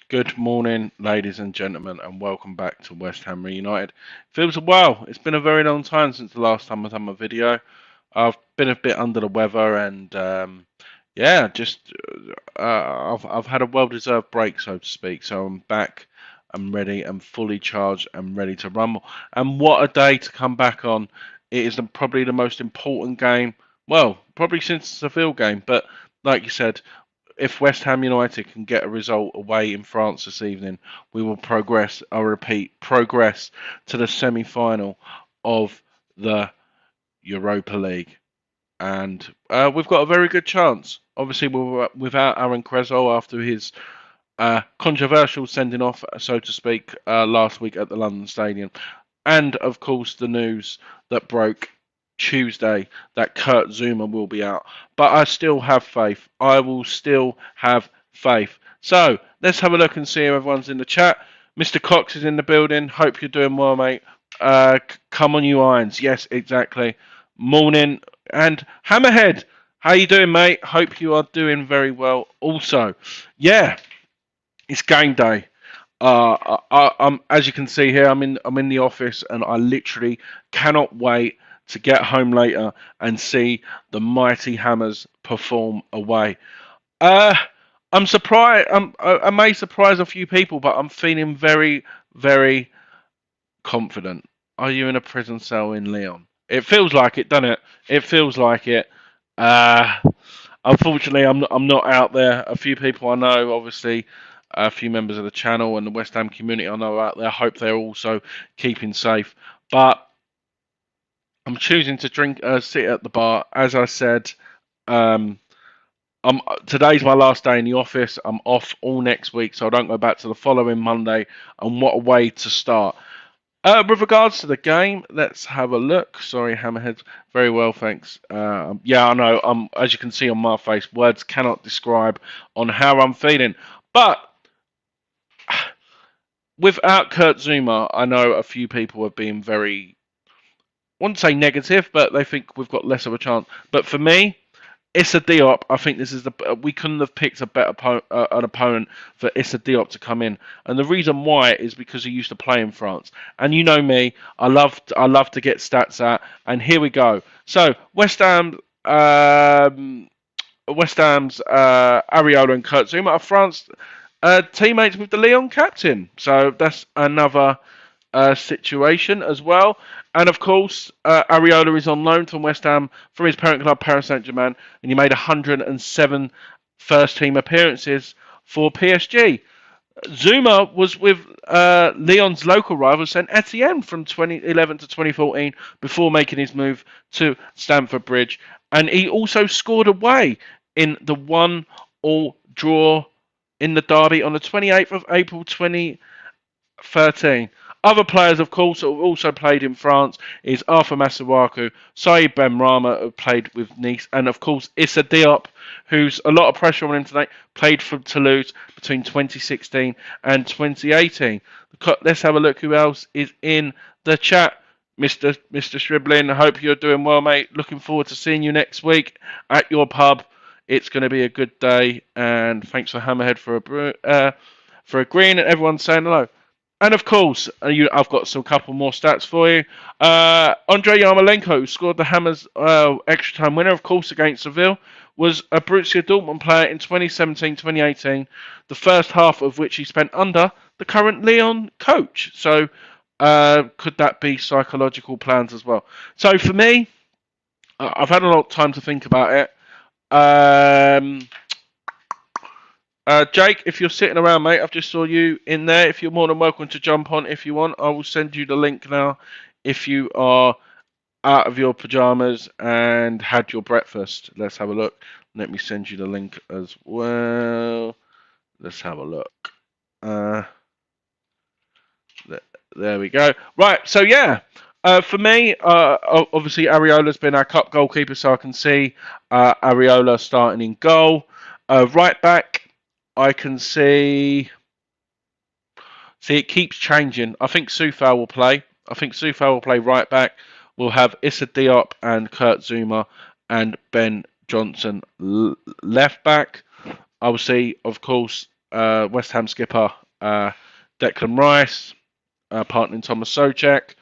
Good morning, ladies and gentlemen, and welcome back to West Ham Reunited. Feels a while. It's been a very long time since the last time I've done my video. I've been a bit under the weather, and yeah, just I've had a well-deserved break, so to speak. So I'm back. I'm ready. I'm fully charged. I'm ready to rumble. And what a day to come back on! It is probably the most important game. Well, probably since the Seville game, but like you said, if West Ham United can get a result away in France this evening, we will progress, I repeat, progress to the semi-final of the Europa League. And we've got a very good chance. Obviously, without Aaron Cresswell after his controversial sending off, so to speak, last week at the London Stadium. And, of course, the news that broke Tuesday that Zouma will be out. But I still have faith. I will still have faith. So let's have a look and see if everyone's in the chat. Mr. Cox is in the building. Hope you're doing well, mate. Come on, you irons. Yes, exactly. Morning. And Hammerhead, how you doing, mate? Hope you are doing very well also. Yeah, it's game day. I'm as you can see here, I'm in the office, and I literally cannot wait to get home later and see the mighty Hammers perform away. I'm surprised. I may surprise a few people, but I'm feeling very, very confident. Are you in a prison cell in Lyon? It feels like it, doesn't it? It feels like it. Uh, Unfortunately, I'm not out there. A few people I know, obviously, a few members of the channel and the West Ham community I know out there. I hope they're also keeping safe. But I'm choosing to sit at the bar. As I said, today's my last day in the office. I'm off all next week, so I don't go back to the following Monday. And what a way to start. With regards to the game, let's have a look. Sorry, Hammerhead. Very well, thanks. Yeah, I know. As you can see on my face, words cannot describe on how I'm feeling. But without Zouma, I know a few people have been very, I wouldn't say negative, but they think we've got less of a chance. But for me, Issa Diop, I think this is we couldn't have picked a better an opponent for Issa Diop to come in, and the reason why is because he used to play in France. And you know me, I love to get stats out, and here we go. So West Ham's Areola and Zouma are France teammates with the Lyon captain, so that's another situation as well. And of course, Areola is on loan from West Ham from his parent club, Paris Saint-Germain, and he made 107 first-team appearances for PSG. Zouma was with Lyon's local rival, Saint Etienne, from 2011 to 2014 before making his move to Stamford Bridge. And he also scored away in the 1-1 draw in the derby on the 28th of April 2013. Other players, of course, who also played in France is Arthur Masuaku, Saïd Benrahma, who played with Nice, and of course Issa Diop, who's a lot of pressure on him today, played for Toulouse between 2016 and 2018. Let's have a look who else is in the chat. Mr. Shriblin, I hope you're doing well, mate. Looking forward to seeing you next week at your pub. It's going to be a good day, and thanks for Hammerhead for agreeing, and everyone's saying hello. And of course, I've got some couple more stats for you. Andrei Yarmolenko, who scored the Hammers extra time winner, of course, against Seville, was a Borussia Dortmund player in 2017-2018, the first half of which he spent under the current Lyon coach. So could that be psychological plans as well? So for me, I've had a lot of time to think about it. Jake, if you're sitting around, mate, I've just saw you in there. If you're more than welcome to jump on if you want. I will send you the link now if you are out of your pajamas and had your breakfast. Let's have a look. Let me send you the link as well. Let's have a look. There we go. Right, so yeah. For me, obviously Areola's been our cup goalkeeper, so I can see Areola starting in goal. Right back, I can see it keeps changing. I think Soufal will play. Right back. We'll have Issa Diop and Zouma and Ben Johnson left back. I will see, of course, West Ham skipper Declan Rice, partnering Thomas Souček.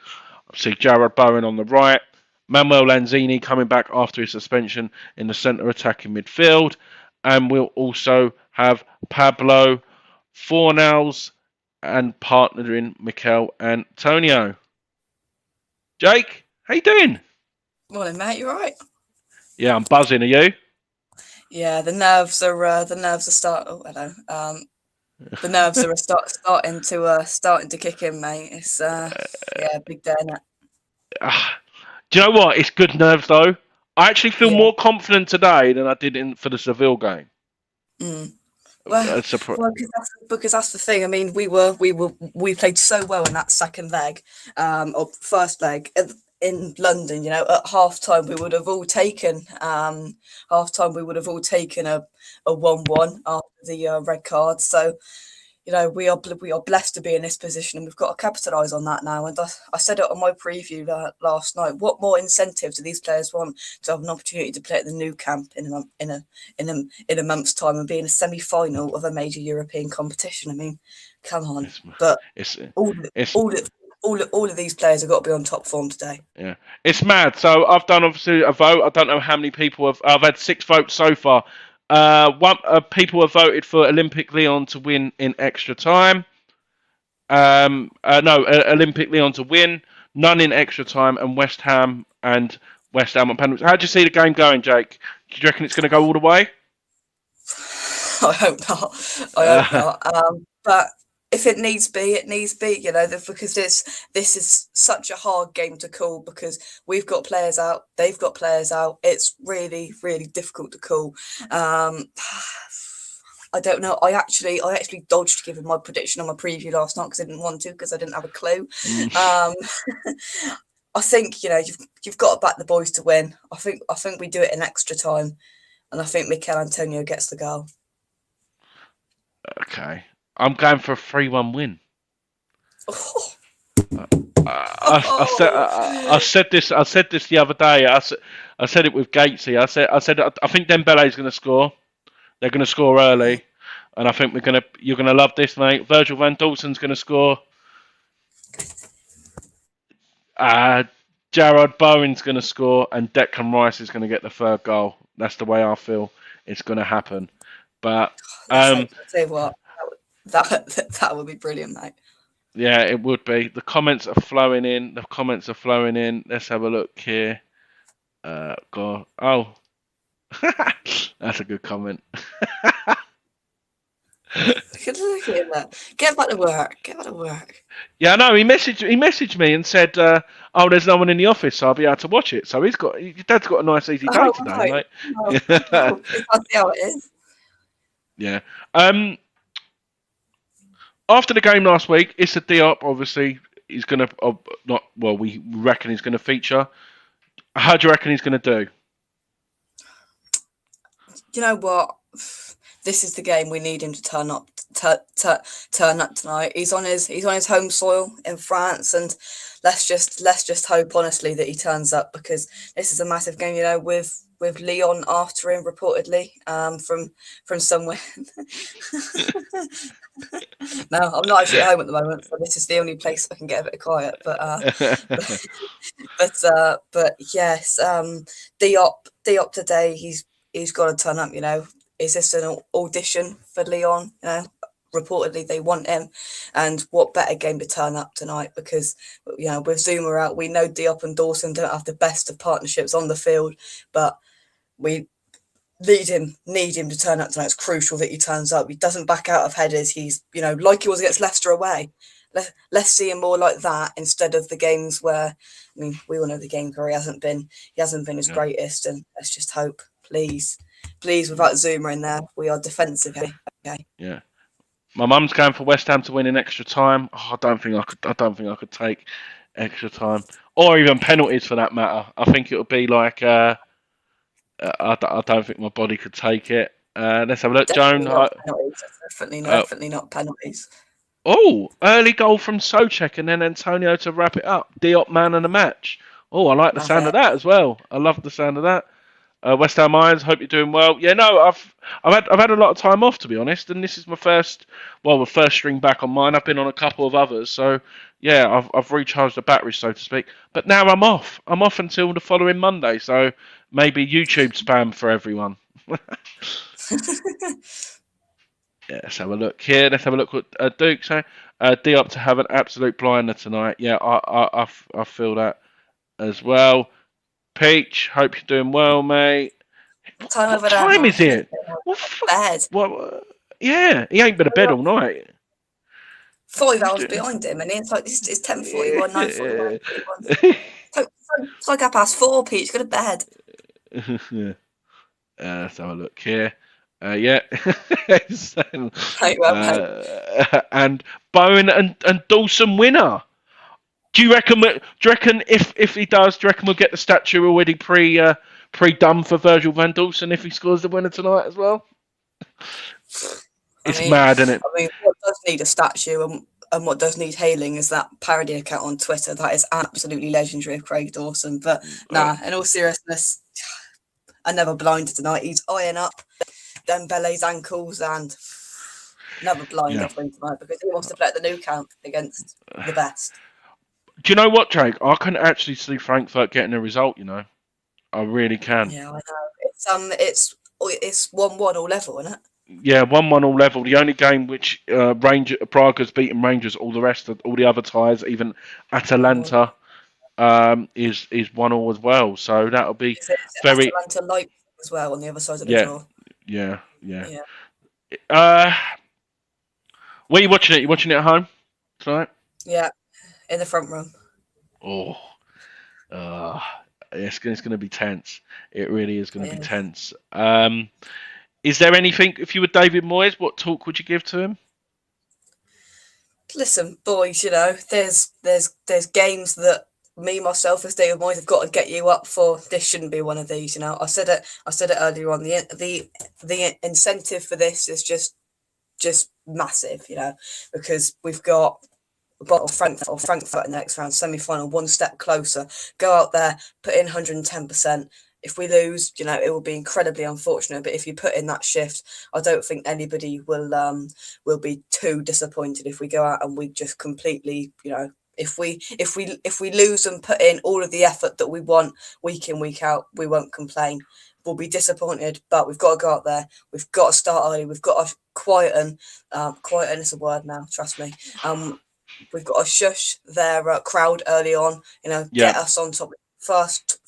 Obviously, Jarrod Bowen on the right. Manuel Lanzini coming back after his suspension in the centre attacking midfield. And we'll also have Pablo Fornals and partnering Mikel Antonio. Jake, how you doing? Morning, mate. You all right? Yeah, I'm buzzing. Are you? Yeah, the nerves are the nerves are starting to kick in, mate. It's big day, innit? Do you know what? It's good nerves though. I actually feel Yeah. more confident today than I did for the Seville game. Mm. Well, because that's the thing. I mean, we played so well in that second leg, or first leg in London. You know, at half time we would have all taken a 1-1 after the red card. So, you know, we are blessed to be in this position, and we've got to capitalise on that now. And I said it on my preview last night. What more incentive do these players want to have an opportunity to play at the new camp in a month's time and be in a semi-final of a major European competition? I mean, come on! All of these players have got to be on top form today. Yeah, it's mad. So I've done obviously a vote. I don't know how many people have. I've had 6 votes so far. People have voted for Olympique Lyon to win in extra time. Olympique Lyon to win, none in extra time, and West Ham on penalties. How do you see the game going, Jake? Do you reckon it's going to go all the way? I hope not. But if it needs be, it needs be. You know, because this is such a hard game to call because we've got players out, they've got players out. It's really, really difficult to call. I don't know. I actually dodged giving my prediction on my preview last night because I didn't want to because I didn't have a clue. I think you've got to back the boys to win. I think we do it in extra time, and I think Mikel Antonio gets the goal. Okay, I'm going for a 3-1 win. Oh. I said this the other day. I said it with Gatesy. I said I think Dembele's going to score. They're going to score early, and I think you're going to love this, mate. Virgil van Daalsen's going to score. Jarrod Bowen's going to score, and Declan Rice is going to get the third goal. That's the way I feel it's going to happen. But I'll tell you what, that would be brilliant, mate. Yeah, it would be. The comments are flowing in. Let's have a look here. God. Oh. That's a good comment. Look at that. Get back to work. Yeah, I know. He messaged me and said, "Oh, there's no one in the office, so I'll be able to watch it." So your dad's got a nice easy day today, right. mate. That's how it is. Yeah. After the game last week, Issa Diop obviously is going to we reckon he's going to feature. How do you reckon he's going to do? You know what? This is the game we need him to turn up tonight. He's on his home soil in France, and let's just hope honestly that he turns up because this is a massive game. You know, with Lyon after him reportedly from somewhere. No, I'm not actually at home at the moment, so this is the only place I can get a bit of quiet. But yes, Diop today. He's got to turn up. You know, is this an audition for Lyon? You know, reportedly they want him, and what better game to turn up tonight? Because with Zouma out, we know Diop and Dawson don't have the best of partnerships on the field, but we need him to turn up tonight. It's crucial that he turns up. He doesn't back out of headers. He's like he was against Leicester away. Let's see him more like that instead of the games where, I mean, we all know the games where he hasn't been his greatest, and let's just hope, please, without Zouma in there, we are defensive here. Okay. Yeah. My mum's going for West Ham to win in extra time. I don't think I could take extra time or even penalties for that matter. I think it would be like I don't think my body could take it. Let's have a look, Joan. Definitely not penalties. Oh, early goal from Souček and then Antonio to wrap it up. Diop man of the match. Oh, I like the sound of that as well. I love the sound of that. West Ham Irons, hope you're doing well. Yeah, no, I've had a lot of time off, to be honest, and this is my first, well, the first string back on mine. I've been on a couple of others, so yeah, I've recharged the batteries, so to speak. But now I'm off. I'm off until the following Monday, so maybe YouTube spam for everyone. Yeah, let's have a look here. Let's have a look what Duke say. D up to have an absolute blinder tonight. Yeah, I feel that as well. Peach, hope you're doing well, mate. Time What over there, time man. is it? Bed. What? Yeah, he ain't been to bed all night. 5 hours behind him, and it's like it's 10:41, 9:41, 31. It's like 4:30, Pete. Go to bed. Yeah. Let's have a look here. Yeah. And Bowen and Dawson winner. Do you reckon? If he does, do you reckon we'll get the statue already pre-done for Virgil van Dawson if he scores the winner tonight as well? It's mad, isn't it? I mean, what does need a statue and what does need hailing is that parody account on Twitter. That is absolutely legendary of Craig Dawson. But nah, in all seriousness, another blinder tonight. He's eyeing up Dembele's ankles and another blinder for him tonight because he wants to play at the Nou Camp against the best. Do you know what, Jake? I can actually see Frankfurt getting a result. You know, I really can. Yeah, I know. It's 1-1 all level, isn't it? Yeah, 1-1 all level. The only game which Prague's beaten Rangers. All the other ties, even Atalanta, is 1-1 as well. So that'll be very. Atalanta Leipzig as well on the other side of the draw. Yeah. Where are you watching it? You watching it at home tonight? Yeah, in the front room. It's going to be tense. It really is going to be tense. Is there anything, if you were David Moyes, what talk would you give to him? Listen, boys, you know, there's games that me, myself, as David Moyes have got to get you up for. This shouldn't be one of these, you know. I said it earlier on. The incentive for this is just massive, you know, because we've got Frankfurt in the next round, semi-final, one step closer. Go out there, put in 110%. If we lose, you know, it will be incredibly unfortunate. But if you put in that shift, I don't think anybody will be too disappointed if we go out and we just completely, you know, if we lose and put in all of the effort that we want week in, week out, we won't complain. We'll be disappointed, but we've got to go out there. We've got to start early. We've got to quieten is a word now, trust me. We've got to shush their crowd early on, you know, get us on top. First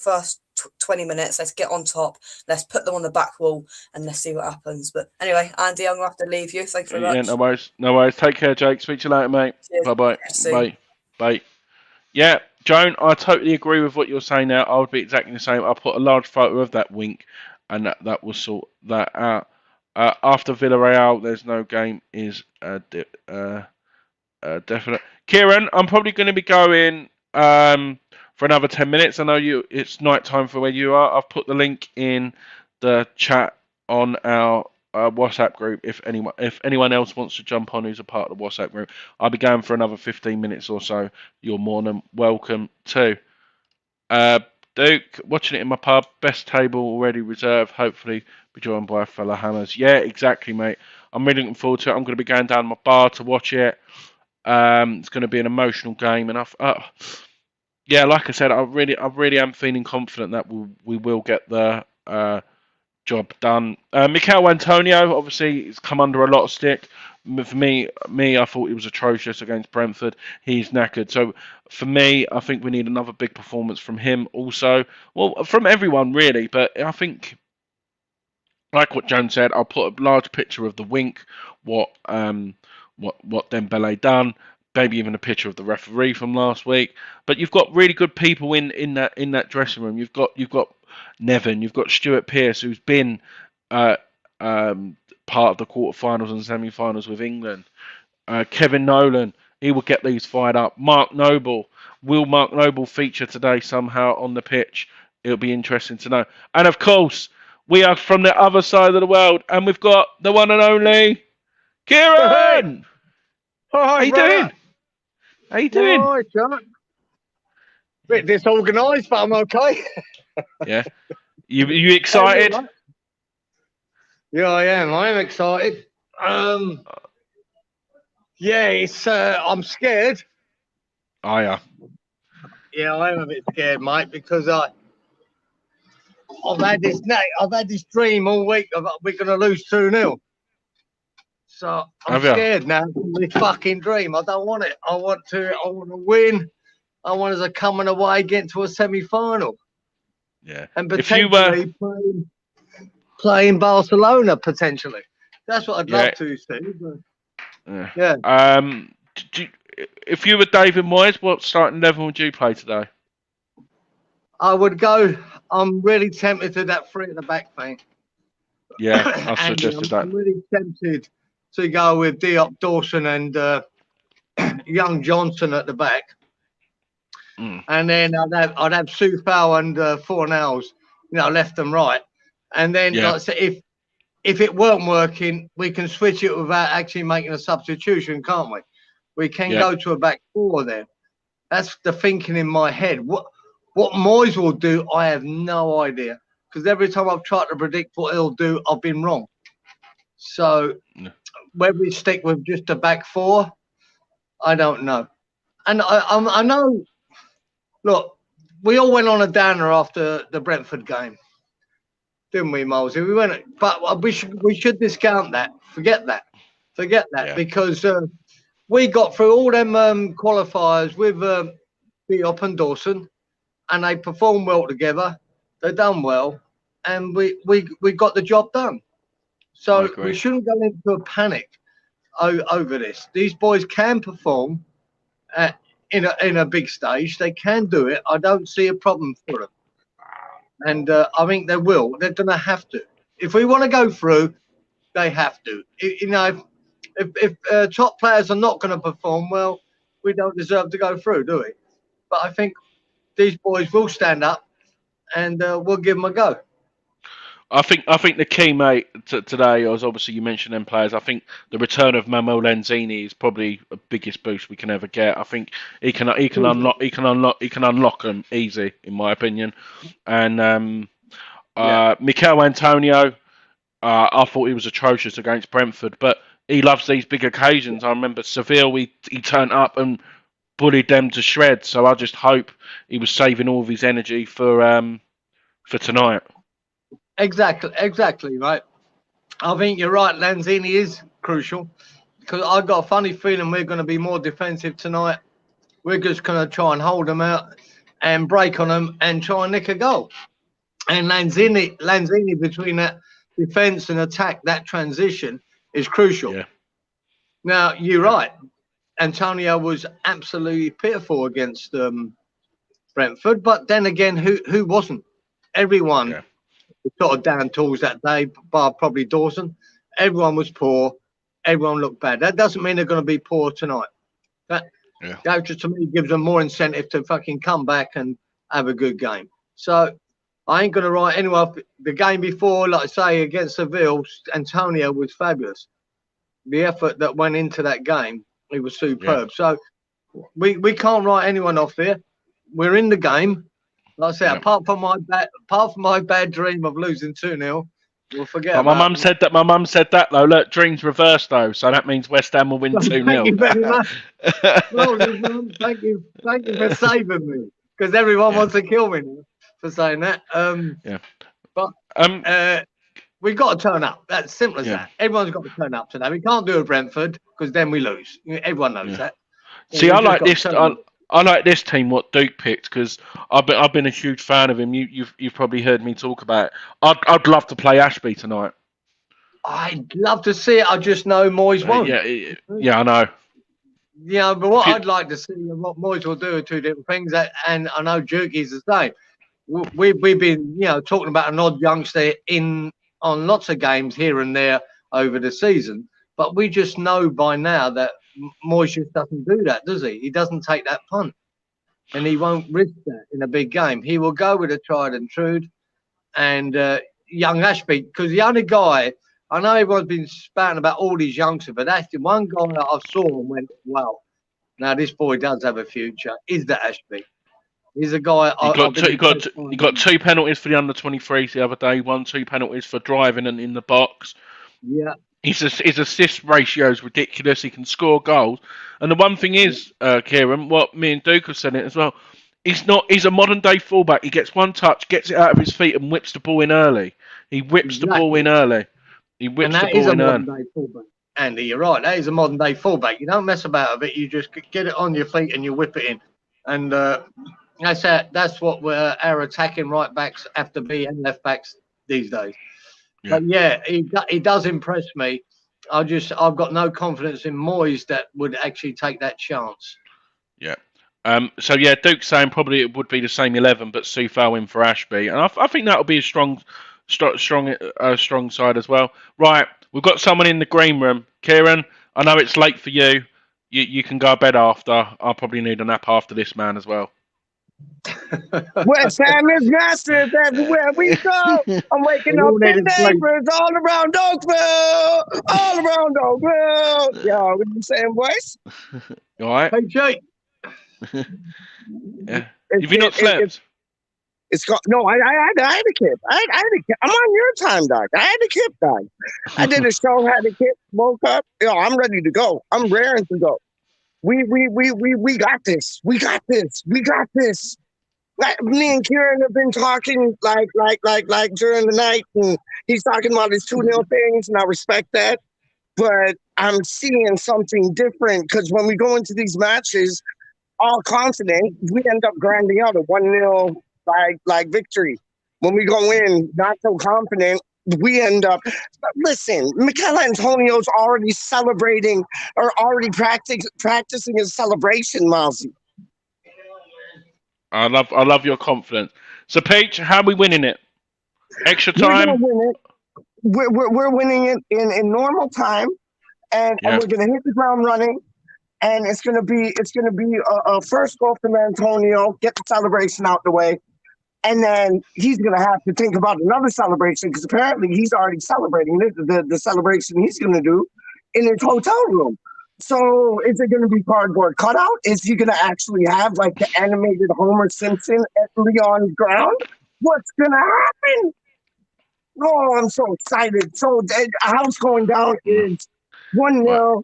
20 minutes, let's get on top. Let's put them on the back wall and let's see what happens. But anyway, Andy, I'm going to have to leave you. Thank you very much. Yeah, no worries. Take care, Jake. Speak to you later, mate. Bye-bye. Bye. Yeah, Joan, I totally agree with what you're saying now. I would be exactly the same. I'll put a large photo of that wink and that will sort that out. After Villarreal, there's no game is definite. Kieran, I'm probably going to be going for another 10 minutes. I know it's night time for where you are. I've put the link in the chat on our WhatsApp group. If anyone else wants to jump on who's a part of the WhatsApp group, I'll be going for another 15 minutes or so. You're more than welcome to. Duke, watching it in my pub. Best table already reserved. Hopefully be joined by a fellow Hammers. Yeah, exactly, mate. I'm really looking forward to it. I'm going to be going down my bar to watch it. It's going to be an emotional game, and yeah, like I said, I really am feeling confident that we will get the job done. Mikel Antonio, obviously, has come under a lot of stick. For me, I thought he was atrocious against Brentford. He's knackered. So for me, I think we need another big performance from him also. Well, from everyone, really. But I think, like what Joan said, I'll put a large picture of the wink, what Dembele done, maybe even a picture of the referee from last week. But you've got really good people in that dressing room. You've got Nevin, you've got Stuart Pearce, who's been part of the quarterfinals and semi-finals with England. Kevin Nolan, he will get these fired up. Mark Noble, will Mark Noble feature today somehow on the pitch? It'll be interesting to know. And of course, we are from the other side of the world, and we've got the one and only Kieran. How you doing? How you doing? All right, John. Bit disorganised, but I'm okay. Yeah. You Hey, you excited? right? Yeah, I am. I am excited. Yeah, it's. I'm scared. Oh yeah. Yeah, I am a bit scared, mate, because I've had this dream all week of we're gonna lose 2-0. So I'm Have you? scared now. This fucking dream. I don't want it. I want to win. I want us to come away, get to a semi-final, Yeah. and If you were, potentially playing Barcelona. Potentially, that's what I'd yeah. love to see. But Yeah. yeah, If you were David Moyes, what starting level would you play today? I would go. I'm really tempted to that three at the back thing. Yeah, I And suggested that. I'm really tempted to go with Diop, Dawson, and Young Johnson at the back, and then I'd have Sufal and Fornals, left and right, and then Yeah. like I said, if it weren't working, we can switch it without actually making a substitution, can't we? We can Yeah. go to a back four then. That's the thinking in my head. What Moyes will do, I have no idea, because every time I've tried to predict what he'll do, I've been wrong. So whether we stick with just a back four, I don't know. And I know. Look, we all went on a downer after the Brentford game, didn't we, Molesy? We went, but we should discount that. Forget that, Yeah. because we got through all them qualifiers with Diop and Dawson, and they performed well together. They done well, and we got the job done. I So agree. we shouldn't go into a panic over this. These boys can perform in a big stage. They can do it. I don't see a problem for them, and I think they will. They're going to have to. If we want to go through, they have to. If top players are not going to perform well, we don't deserve to go through, do we? But I think these boys will stand up, and we'll give them a go. I think the key, mate, today was obviously you mentioned them players. I think the return of Manuel Lanzini is probably the biggest boost we can ever get. I think he can unlock them easy, in my opinion. And Mikel Antonio, I thought he was atrocious against Brentford, but he loves these big occasions. I remember Seville, he turned up and bullied them to shreds. So I just hope he was saving all of his energy for tonight. Exactly, right. I think you're right. Lanzini is crucial, because I've got a funny feeling we're going to be more defensive tonight. We're just going to try and hold them out and break on them and try and nick a goal. And Lanzini between that defence and attack, that transition is crucial. Yeah. Now, you're right. Antonio was absolutely pitiful against Brentford, but then again, who wasn't? Everyone was sort of down tools that day, bar probably Dawson. Everyone was poor. Everyone looked bad. That doesn't mean they're going to be poor tonight. That just to me gives them more incentive to fucking come back and have a good game. So I ain't going to write anyone off. The game before, like I say, against Seville, Antonio was fabulous. The effort that went into that game, it was superb. Yeah. So we can't write anyone off there. We're in the game. Like I said, apart from my bad dream of losing 2-0, we'll forget But about it. my mum said that though. Look, dreams reversed though, so that means West Ham will win 2-0. Thank you very much. Well, thank you for saving me, because everyone wants to kill me now for saying that. But we've got to turn up. That's simple as that. Everyone's got to turn up today. We can't do a Brentford, because then we lose. Everyone knows that. See, I like this. I like this team. What Duke picked, because I've been a huge fan of him. You've probably heard me talk about it. I'd love to play Ashby tonight. I'd love to see it. I just know Moyes won't. Yeah, I know. Yeah, but what I'd like to see and what Moyes will do are two different things. And I know Jerky's the same. We've been talking about an odd youngster on lots of games here and there over the season, but we just know by now that Moyes just doesn't do that, does he? He doesn't take that punt, and he won't risk that in a big game. He will go with a tried and true, and young Ashby, because the only guy, I know everyone's been spouting about all these youngsters, but that's the one guy that I saw and went, wow, now this boy does have a future, is that Ashby. He's a guy. He got 2 penalties for the under-23s the other day. 2 penalties for driving and in the box. Yeah. His assist ratio is ridiculous. He can score goals. And the one thing is, Kieran, what me and Duke have said it as well. He's a modern day fullback. He gets one touch, gets it out of his feet, and whips the ball in early. He whips the ball in early. He whips the ball in early. Day fullback. Andy, you're right. That is a modern day fullback. You don't mess about with it. You just get it on your feet and you whip it in. And that's what our attacking right backs have to be and left backs these days. Yeah. But yeah, he does impress me. I've got no confidence in Moyes that would actually take that chance. Yeah. So yeah, Duke's saying probably it would be the same 11, but Soufal in for Ashby, and I think that'll be a strong side as well. Right, we've got someone in the green room. Kieran, I know it's late for you. You can go to bed after. I'll probably need a nap after this man as well. West Ham is massive everywhere we go. I'm waking up the neighbors all around Oakville. All around Oakville. Yo, what you saying, boys? You all right? Hey, Jake. Yeah. Have you not slept? No, I had a kid. I had a kid. I'm on your time, Doc. I had a kid, Doc. I did a show, had a kid, woke up. Yo, I'm ready to go. I'm raring to go. We got this. We got this. We got this. Like, me and Kieran have been talking like during the night, and he's talking about his 2-0 things, and I respect that. But I'm seeing something different because when we go into these matches, all confident, we end up grinding out a 1-0 like victory. When we go in not so confident, we end up. Listen, Mikel Antonio's already celebrating or already practicing his celebration, Mousy. I love your confidence. So, Peach, how are we winning it? Extra time? We're winning it in normal time, and we're going to hit the ground running. And it's gonna be a first goal from Antonio, get the celebration out the way, and then he's gonna have to think about another celebration because apparently he's already celebrating the celebration he's gonna do in his hotel room. So is it gonna be cardboard cutout? Is he gonna actually have like the animated Homer Simpson at Lyon's ground? What's gonna happen? Oh, I'm so excited. So how it's going down is 1-0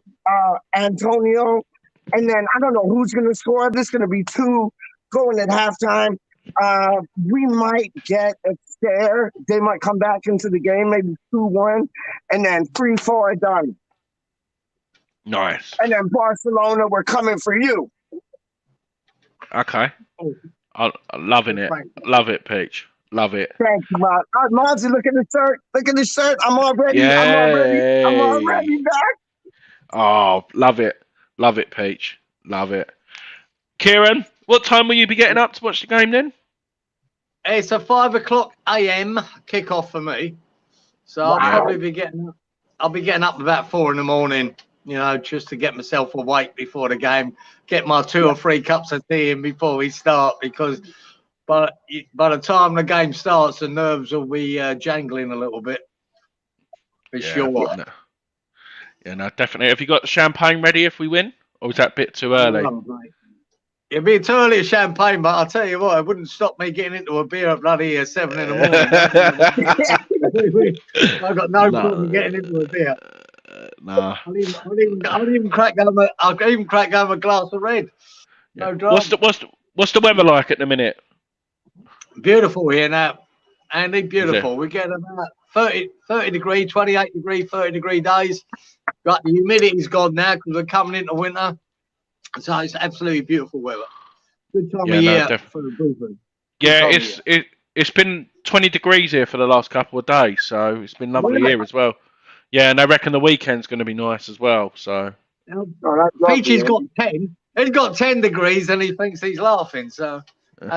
Antonio, and then I don't know who's going to score. This is going to be 2 going at halftime. We might get a scare. They might come back into the game, maybe 2-1, and then 3-4 done. Nice. And then Barcelona, we're coming for you. Okay. I'm loving it. Love it, Peach. Love it. Thank you, Maz. Mozzie, look at the shirt. Look at the shirt. I'm all ready. Yay. I'm all ready, Doc. Oh, love it. Love it, Peach. Love it. Kieran, what time will you be getting up to watch the game then? It's a 5:00 a.m. kickoff for me. So I'll probably be getting up about 4 in the morning, just to get myself awake before the game, get my 2 or 3 cups of tea in before we start, because by the time the game starts, the nerves will be jangling a little bit. For sure. No, definitely. Have you got the champagne ready if we win? Or is that a bit too early? It'd be too early a champagne, but I'll tell you what, it wouldn't stop me getting into a beer at bloody 7 in the morning. I've got no problem getting into a beer. Nah. I'll even crack over a glass of red. No drama. What's the weather like at the minute? Beautiful here now, Andy. Beautiful. We get about 30 degree, 28 degree, 30 degree days. Right, the humidity's gone now because we're coming into winter. So it's absolutely beautiful weather. Good time of year for the Brisbane. Yeah, it's been 20 degrees here for the last couple of days, so it's been lovely here as well. Yeah, and I reckon the weekend's going to be nice as well. So Peachy's got 10. He's got 10 degrees and he thinks he's laughing. So hey,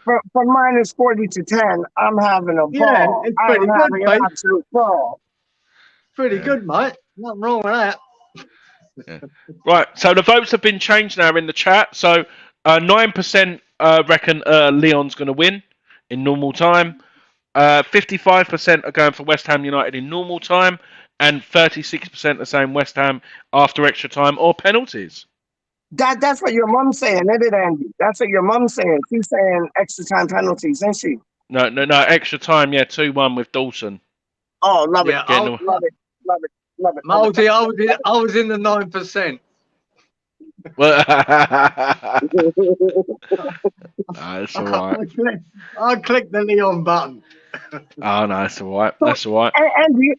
from minus 40 to 10, I'm having a ball. Yeah, it's pretty good, mate. An absolute ball. Pretty good, mate. Nothing wrong with that. Yeah. Right, so the votes have been changed now in the chat. So 9% reckon Lyon's going to win in normal time. 55% are going for West Ham United in normal time, and 36% are saying West Ham after extra time or penalties. That's what your mom's saying, isn't it, Andy? That's what your mom's saying. She's saying extra time penalties, isn't she? No, extra time. Yeah, 2-1 with Dawson. Oh, love it, Yeah, love it, love it, love it. Multi, I was in the 9%. Well, that's all right. I clicked the Lyon button. Oh no, that's all right. That's all right. Andy,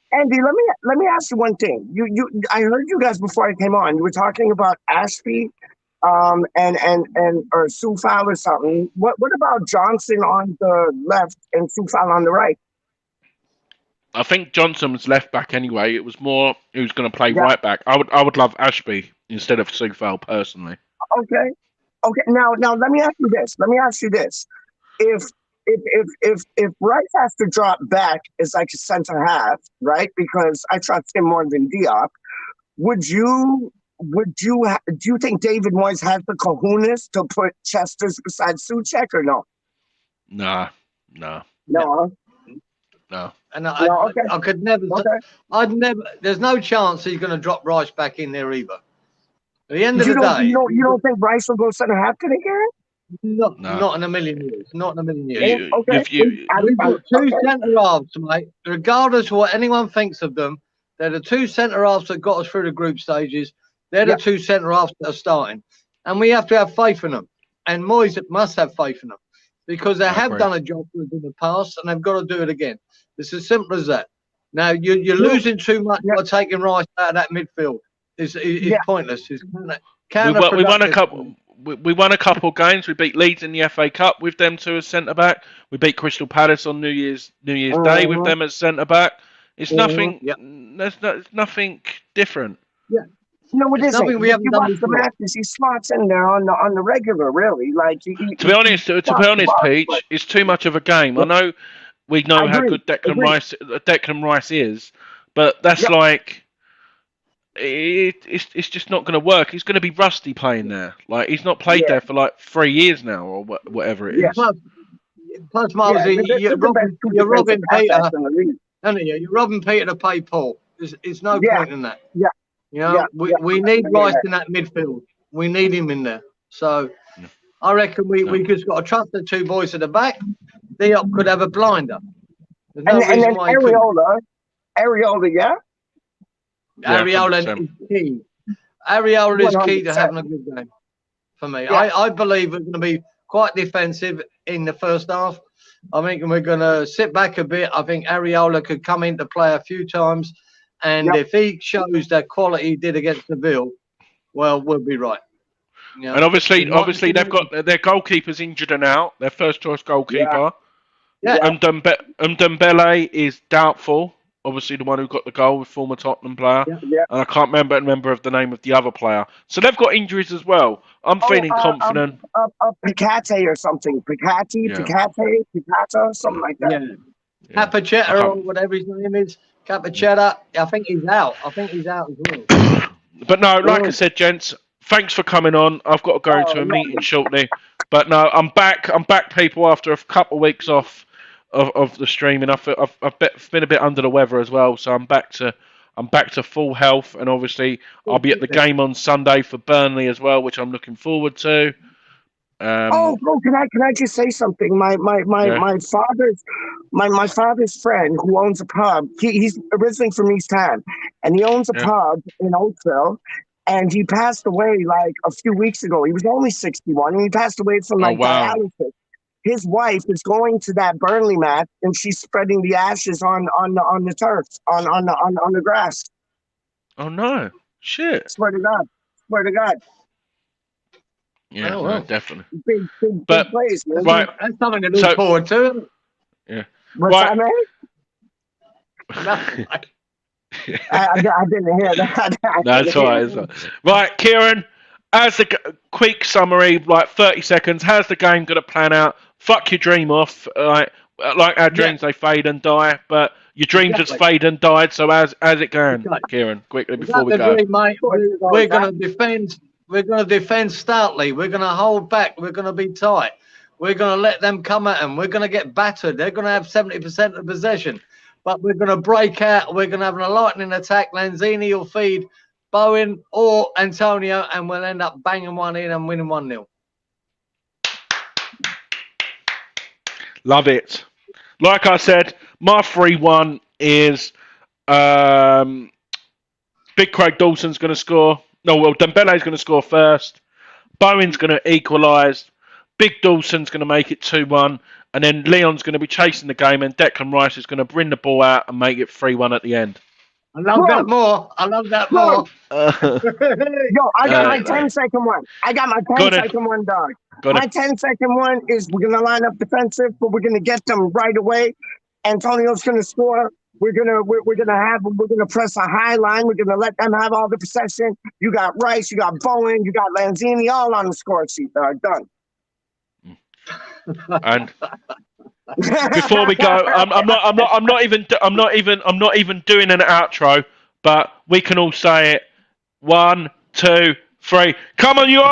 let me ask you one thing. I heard you guys before I came on. You were talking about Ashby, and or Soufal or something. What about Johnson on the left and Soufal on the right? I think Johnson was left back anyway. It was more who's going to play right back. I would love Ashby instead of Soufal personally. Okay. Now let me ask you this. If Rice has to drop back as like a center half, right? Because I trust him more than Diop. Do you think David Moyes has the cojones to put Chesters beside Souček or no? No. And I could never. I'd never. There's no chance he's going to drop Rice back in there either. At the end of the day, you don't think Rice will go center half today, Gary? Not in a million years. Not in a million years. We've got two centre halves, mate. Regardless of what anyone thinks of them, they're the two centre halves that got us through the group stages. They're the two centre halves that are starting, and we have to have faith in them. And Moyes must have faith in them because they have done a job for us in the past, and they've got to do it again. It's as simple as that. Now you're losing too much by taking Rice out of that midfield. It's pointless. It's we won a couple. We won a couple games. We beat Leeds in the FA Cup with them two as centre back. We beat Crystal Palace on New Year's Day with them as centre back. It's nothing. There's nothing different. Yeah. No, it isn't. We haven't done the matches. He slots in there on the regular, really. Like to be honest, Peach, it's too much of a game. I know we know how good Declan Rice is, but that's like. It's just not going to work. He's going to be rusty playing there. Like he's not played there for like 3 years now or whatever it is. Plus, Marzi, you're robbing Peter. You're robbing Peter to pay Paul. There's no point in that. Yeah. You know, we need Rice in that midfield. We need him in there. So I reckon we just got to trust the two boys at the back. Diop could have a blinder. And then Areola, yeah. Areola is key. Areola is key to having a good game for me. I believe we're going to be quite defensive in the first half. I think we're going to sit back a bit. I think Areola could come into play a few times. And if he shows that quality he did against Seville, well, we'll be right. You know, and obviously they've got their goalkeepers injured and out. Their first choice goalkeeper. Dembele is doubtful. Obviously, the one who got the goal with former Tottenham player. And I can't remember of the name of the other player. So they've got injuries as well. I'm feeling confident. Picate or something. Picata, something like that. Yeah. Capachetta or whatever his name is. Capachetta. I think he's out. as well. But no, like I said, gents, thanks for coming on. I've got to go into a meeting shortly. But no, I'm back. I'm back, people, after a couple of weeks off of the streaming. I've been a bit under the weather as well, so I'm back to full health, and obviously I'll be at the game on Sunday for Burnley as well, which I'm looking forward to. Bro, can I just say something? My father's friend who owns a pub. He's originally from East Ham, and he owns a pub in Oakville. And he passed away like a few weeks ago. He was only 61, and he passed away from dialysis. His wife is going to that Burnley match, and she's spreading the ashes on the turf, on the grass. Oh no! Shit! Swear to God. Yeah, no, definitely. Big plays, man. Right, that's something to look forward to. Yeah. What's that, man? I didn't hear that. That's all right. Right, Kieran. As a quick summary, like 30 seconds, how's the game going to plan out? Fuck your dream off. Like our dreams, they fade and die, but your dreams just fade and died. So how's it going, Kieran? Quickly before we go. Dream, mate. We're going to defend. We're going to defend stoutly. We're going to hold back. We're going to be tight. We're going to let them come at them. We're going to get battered. They're going to have 70% of possession, but we're going to break out. We're going to have an lightning attack. Lanzini will feed Bowen or Antonio, and we'll end up banging one in and winning 1-0. Love it. Like I said, my 3-1 is Big Craig Dawson's going to score. No, well, Dembele's going to score first. Bowen's going to equalise. Big Dawson's going to make it 2-1. And then Lyon's going to be chasing the game, and Declan Rice is going to bring the ball out and make it 3-1 at the end. I love that more. I love that more. Yo, I got my 10-second one. I got my 10-second one, dog. My 10-second one is we're going to line up defensive, but we're going to get them right away. Antonio's going to score. We're gonna press a high line. We're gonna let them have all the possession. You got Rice, you got Bowen, you got Lanzini, all on the score sheet. Done. And before we go, I'm not even doing an outro, but we can all say it. 1, 2, 3. Come on, you.